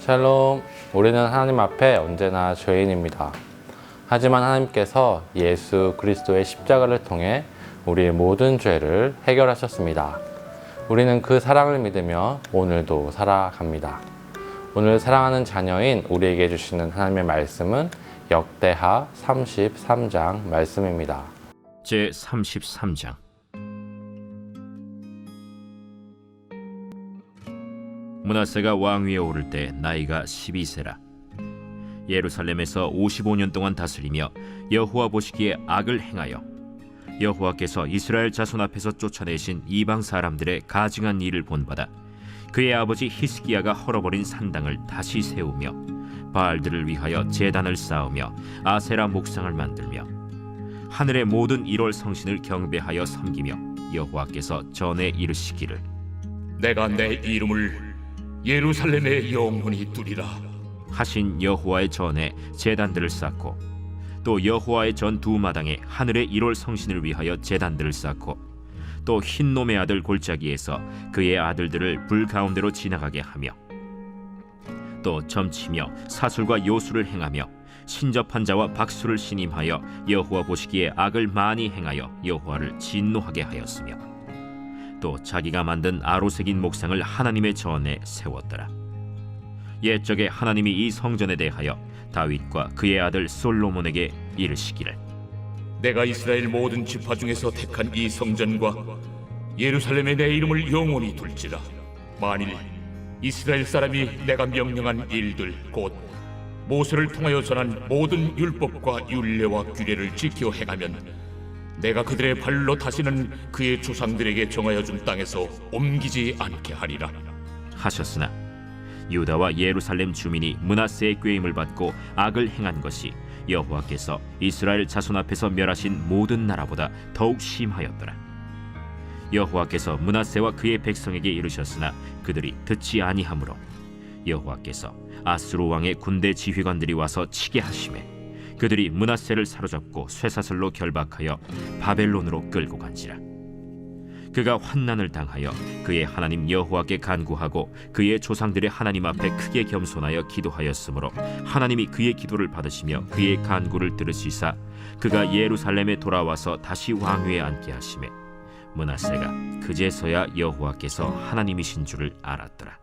샬롬, 우리는 하나님 앞에 언제나 죄인입니다. 하지만 하나님께서 예수 그리스도의 십자가를 통해 우리의 모든 죄를 해결하셨습니다. 우리는 그 사랑을 믿으며 오늘도 살아갑니다. 오늘 사랑하는 자녀인 우리에게 주시는 하나님의 말씀은 역대하 33장 말씀입니다. 제 33장. 므낫세가 왕위에 오를 때 나이가 12세라. 예루살렘에서 55년 동안 다스리며 여호와 보시기에 악을 행하여 여호와께서 이스라엘 자손 앞에서 쫓아내신 이방 사람들의 가증한 일을 본받아 그의 아버지 히스기야가 헐어버린 산당을 다시 세우며 바알들을 위하여 제단을 쌓으며 아세라 목상을 만들며 하늘의 모든 1월 성신을 경배하여 섬기며 여호와께서 전에 이르시기를 내가 내 이름을 예루살렘에 영원히 두리라 하신 여호와의 전에 제단들을 쌓고 또 여호와의 전 두 마당에 하늘의 1월 성신을 위하여 제단들을 쌓고 또 흰놈의 아들 골짜기에서 그의 아들들을 불 가운데로 지나가게 하며 또 점치며 사술과 요술을 행하며 신접한 자와 박수를 신임하여 여호와 보시기에 악을 많이 행하여 여호와를 진노하게 하였으며 또 자기가 만든 아로새긴 목상을 하나님의 전에 세웠더라. 옛적에 하나님이 이 성전에 대하여 다윗과 그의 아들 솔로몬에게 이르시기를 내가 이스라엘 모든 지파 중에서 택한 이 성전과 예루살렘에 내 이름을 영원히 둘지라. 만일 이스라엘 사람이 내가 명령한 일들 곧 모세를 통하여 전한 모든 율법과 율례와 규례를 지켜 행하면 내가 그들의 발로 다시는 그의 조상들에게 정하여 준 땅에서 옮기지 않게 하리라 하셨으나 유다와 예루살렘 주민이 므낫세의 꾀임을 받고 악을 행한 것이 여호와께서 이스라엘 자손 앞에서 멸하신 모든 나라보다 더욱 심하였더라. 여호와께서 므낫세와 그의 백성에게 이르셨으나 그들이 듣지 아니하므로 여호와께서 아수르 왕의 군대 지휘관들이 와서 치게 하시매 그들이 므낫세를 사로잡고 쇠사슬로 결박하여 바벨론으로 끌고 간지라. 그가 환난을 당하여 그의 하나님 여호와께 간구하고 그의 조상들의 하나님 앞에 크게 겸손하여 기도하였으므로 하나님이 그의 기도를 받으시며 그의 간구를 들으시사 그가 예루살렘에 돌아와서 다시 왕위에 앉게 하시매 므낫세가 그제서야 여호와께서 하나님이신 줄을 알았더라.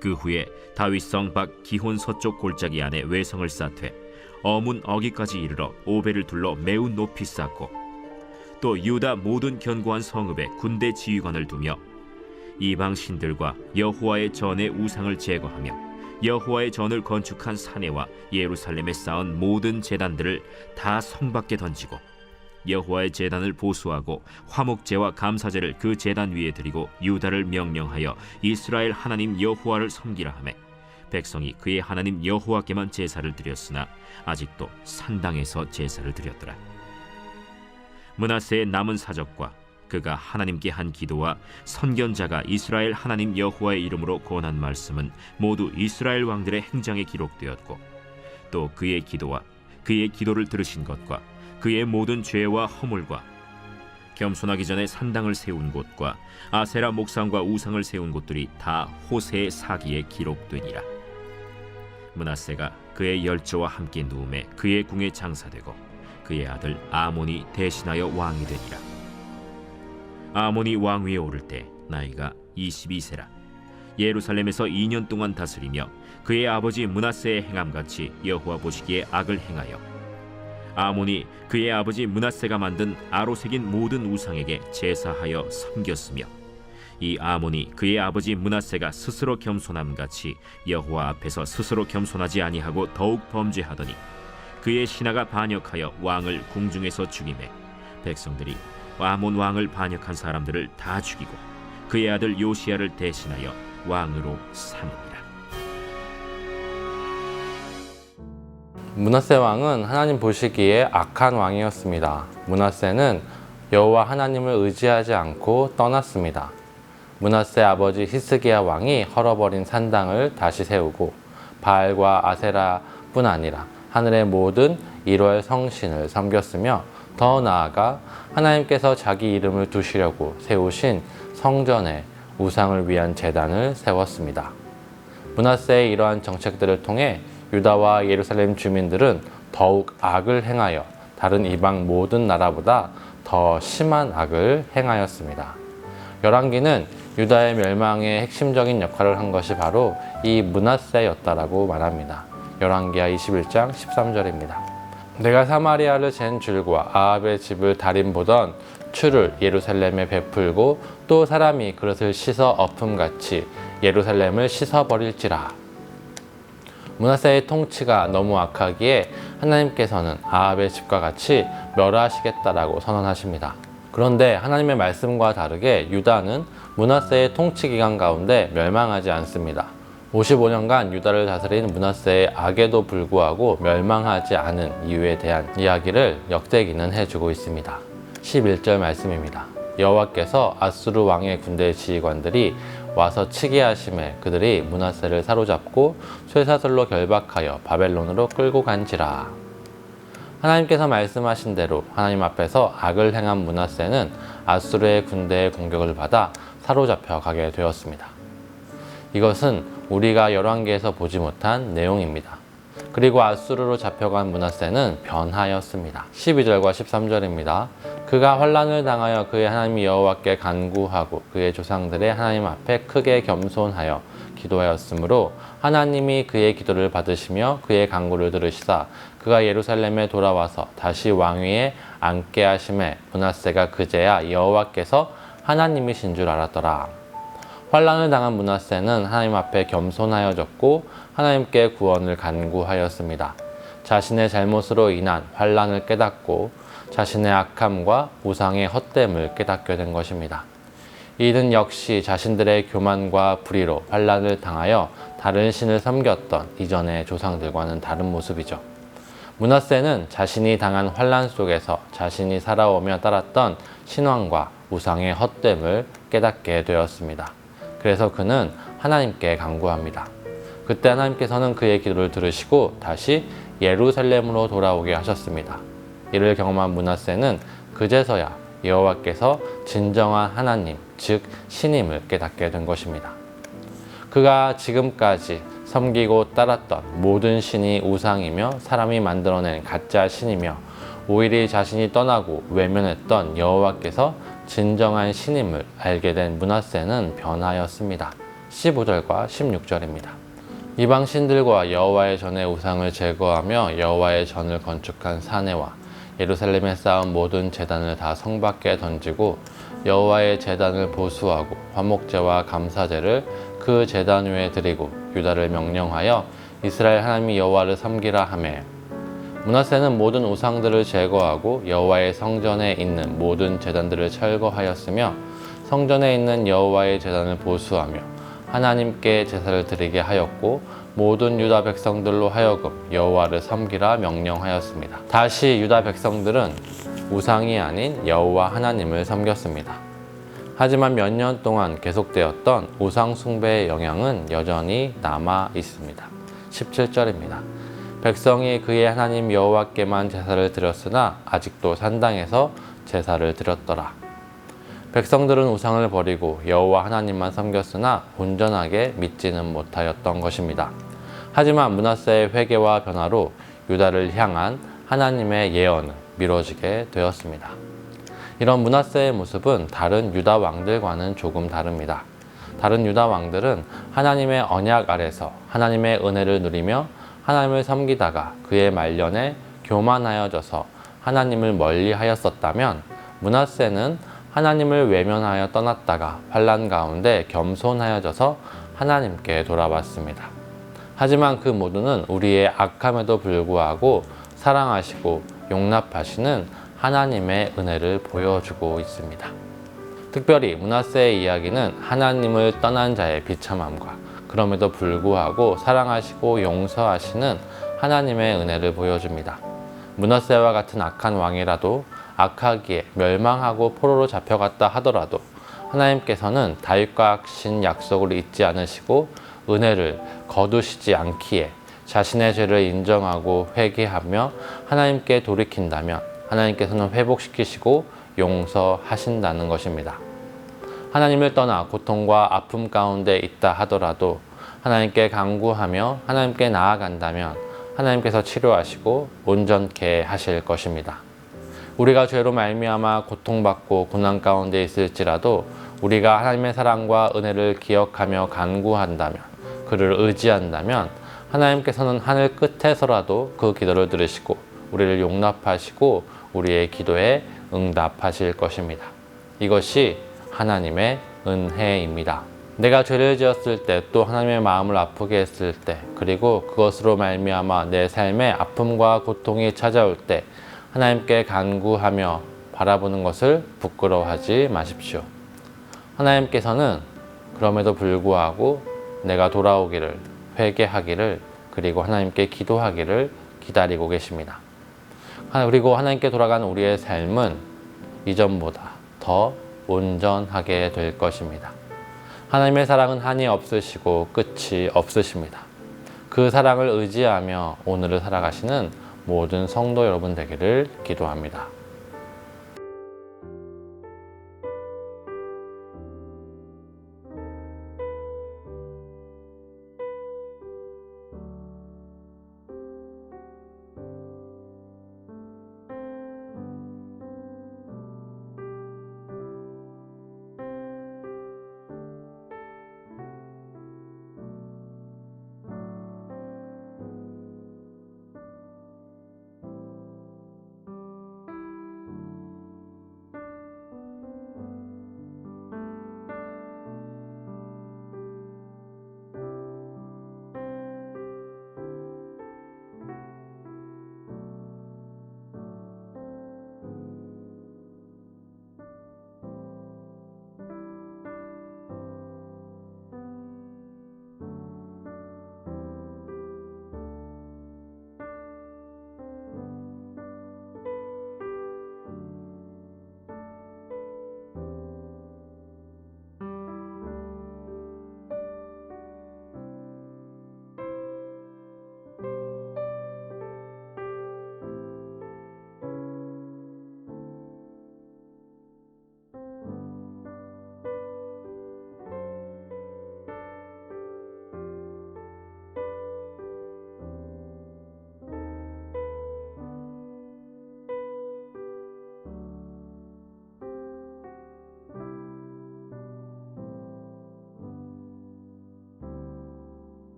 그 후에 다윗성 밖 기혼 서쪽 골짜기 안에 외성을 쌓되 어문 어기까지 이르러 오벨을 둘러 매우 높이 쌓고 또 유다 모든 견고한 성읍에 군대 지휘관을 두며 이방 신들과 여호와의 전의 우상을 제거하며 여호와의 전을 건축한 사내와 예루살렘에 쌓은 모든 제단들을 다 성 밖에 던지고 여호와의 제단을 보수하고 화목제와 감사제를 그 제단 위에 드리고 유다를 명령하여 이스라엘 하나님 여호와를 섬기라 하매 백성이 그의 하나님 여호와께만 제사를 드렸으나 아직도 산당에서 제사를 드렸더라. 므낫세의 남은 사적과 그가 하나님께 한 기도와 선견자가 이스라엘 하나님 여호와의 이름으로 권한 말씀은 모두 이스라엘 왕들의 행장에 기록되었고 또 그의 기도와 그의 기도를 들으신 것과 그의 모든 죄와 허물과 겸손하기 전에 산당을 세운 곳과 아세라 목상과 우상을 세운 곳들이 다 호세의 사기에 기록되니라. 므낫세가 그의 열조와 함께 누움에 그의 궁에 장사되고 그의 아들 아몬이 대신하여 왕이 되니라. 아몬이 왕위에 오를 때 나이가 22세라. 예루살렘에서 2년 동안 다스리며 그의 아버지 므낫세의 행함같이 여호와 보시기에 악을 행하여 아몬이 그의 아버지 므낫세가 만든 아로새긴 모든 우상에게 제사하여 섬겼으며 이 아몬이 그의 아버지 므낫세가 스스로 겸손함같이 여호와 앞에서 스스로 겸손하지 아니하고 더욱 범죄하더니 그의 신하가 반역하여 왕을 궁중에서 죽이매 백성들이 아몬 왕을 반역한 사람들을 다 죽이고 그의 아들 요시야를 대신하여 왕으로 삼으니라. 므낫세 왕은 하나님 보시기에 악한 왕이었습니다. 므낫세는 여호와 하나님을 의지하지 않고 떠났습니다. 므낫세 아버지 히스기야 왕이 헐어버린 산당을 다시 세우고 바알과 아세라뿐 아니라 하늘의 모든 1월 성신을 섬겼으며 더 나아가 하나님께서 자기 이름을 두시려고 세우신 성전에 우상을 위한 제단을 세웠습니다. 므낫세의 이러한 정책들을 통해 유다와 예루살렘 주민들은 더욱 악을 행하여 다른 이방 모든 나라보다 더 심한 악을 행하였습니다. 열왕기는 유다의 멸망에 핵심적인 역할을 한 것이 바로 이 므낫세였다라고 말합니다. 열왕기하 21장 13절입니다. 내가 사마리아를 잰 줄과 아합의 집을 달인 보던 추를 예루살렘에 베풀고 또 사람이 그릇을 씻어 엎음같이 예루살렘을 씻어버릴지라. 므낫세의 통치가 너무 악하기에 하나님께서는 아합의 집과 같이 멸하시겠다라고 선언하십니다. 그런데 하나님의 말씀과 다르게 유다는 므낫세의 통치 기간 가운데 멸망하지 않습니다. 55년간 유다를 다스린 므낫세의 악에도 불구하고 멸망하지 않은 이유에 대한 이야기를 역대기는 해주고 있습니다. 11절 말씀입니다. 여호와께서 아수르 왕의 군대 지휘관들이 와서 치게 하심에 그들이 므낫세를 사로잡고 쇠사슬로 결박하여 바벨론으로 끌고 간지라. 하나님께서 말씀하신 대로 하나님 앞에서 악을 행한 므낫세는 아수르의 군대의 공격을 받아 사로잡혀 가게 되었습니다. 이것은 우리가 열왕기에서 보지 못한 내용입니다. 그리고 아수르로 잡혀간 므낫세는 변하였습니다. 12절과 13절입니다. 그가 환난을 당하여 그의 하나님 여호와께 간구하고 그의 조상들의 하나님 앞에 크게 겸손하여 기도하였으므로 하나님이 그의 기도를 받으시며 그의 간구를 들으시사 그가 예루살렘에 돌아와서 다시 왕위에 앉게 하심에 므낫세가 그제야 여호와께서 하나님이신 줄 알았더라. 환난을 당한 므낫세는 하나님 앞에 겸손하여졌고 하나님께 구원을 간구하였습니다. 자신의 잘못으로 인한 환난을 깨닫고 자신의 악함과 우상의 헛됨을 깨닫게 된 것입니다. 이들은 역시 자신들의 교만과 불의로 환난을 당하여 다른 신을 섬겼던 이전의 조상들과는 다른 모습이죠. 므낫세는 자신이 당한 환난 속에서 자신이 살아오며 따랐던 신앙과 우상의 헛됨을 깨닫게 되었습니다. 그래서 그는 하나님께 간구합니다. 그때 하나님께서는 그의 기도를 들으시고 다시 예루살렘으로 돌아오게 하셨습니다. 이를 경험한 므낫세는 그제서야 여호와께서 진정한 하나님, 즉 신임을 깨닫게 된 것입니다. 그가 지금까지 섬기고 따랐던 모든 신이 우상이며 사람이 만들어낸 가짜 신이며 오히려 자신이 떠나고 외면했던 여호와께서 진정한 신임을 알게 된 므낫세는 변하였습니다. 15절과 16절입니다. 이방 신들과 여호와의 전의 우상을 제거하며 여호와의 전을 건축한 사내와 예루살렘에 쌓은 모든 제단을 다 성 밖에 던지고 여호와의 제단을 보수하고 화목제와 감사제를 그 제단 위에 드리고 유다를 명령하여 이스라엘 하나님 여호와를 섬기라 하매 므낫세는 모든 우상들을 제거하고 여호와의 성전에 있는 모든 제단들을 철거하였으며 성전에 있는 여호와의 제단을 보수하며 하나님께 제사를 드리게 하였고 모든 유다 백성들로 하여금 여호와를 섬기라 명령하였습니다. 다시 유다 백성들은 우상이 아닌 여호와 하나님을 섬겼습니다. 하지만 몇 년 동안 계속되었던 우상 숭배의 영향은 여전히 남아 있습니다. 17절입니다. 백성이 그의 하나님 여호와께만 제사를 드렸으나 아직도 산당에서 제사를 드렸더라. 백성들은 우상을 버리고 여호와 하나님만 섬겼으나 온전하게 믿지는 못하였던 것입니다. 하지만 므낫세의 회개와 변화로 유다를 향한 하나님의 예언은 미뤄지게 되었습니다. 이런 므낫세의 모습은 다른 유다 왕들과는 조금 다릅니다. 다른 유다 왕들은 하나님의 언약 아래서 하나님의 은혜를 누리며 하나님을 섬기다가 그의 말년에 교만하여져서 하나님을 멀리하였었다면 므낫세는 하나님을 외면하여 떠났다가 환난 가운데 겸손하여져서 하나님께 돌아왔습니다. 하지만 그 모두는 우리의 악함에도 불구하고 사랑하시고 용납하시는 하나님의 은혜를 보여주고 있습니다. 특별히 므낫세의 이야기는 하나님을 떠난 자의 비참함과 그럼에도 불구하고 사랑하시고 용서하시는 하나님의 은혜를 보여줍니다. 므낫세와 같은 악한 왕이라도 악하기에 멸망하고 포로로 잡혀갔다 하더라도 하나님께서는 다윗과 하신 약속을 잊지 않으시고 은혜를 거두시지 않기에 자신의 죄를 인정하고 회개하며 하나님께 돌이킨다면 하나님께서는 회복시키시고 용서하신다는 것입니다. 하나님을 떠나 고통과 아픔 가운데 있다 하더라도 하나님께 간구하며 하나님께 나아간다면 하나님께서 치료하시고 온전케 하실 것입니다. 우리가 죄로 말미암아 고통받고 고난 가운데 있을지라도 우리가 하나님의 사랑과 은혜를 기억하며 간구한다면, 그를 의지한다면 하나님께서는 하늘 끝에서라도 그 기도를 들으시고 우리를 용납하시고 우리의 기도에 응답하실 것입니다. 이것이 하나님의 은혜입니다. 내가 죄를 지었을 때, 또 하나님의 마음을 아프게 했을 때, 그리고 그것으로 말미암아 내 삶에 아픔과 고통이 찾아올 때 하나님께 간구하며 바라보는 것을 부끄러워하지 마십시오. 하나님께서는 그럼에도 불구하고 내가 돌아오기를, 회개하기를, 그리고 하나님께 기도하기를 기다리고 계십니다. 그리고 하나님께 돌아간 우리의 삶은 이전보다 더 온전하게 될 것입니다. 하나님의 사랑은 한이 없으시고 끝이 없으십니다. 그 사랑을 의지하며 오늘을 살아가시는 모든 성도 여러분 되기를 기도합니다.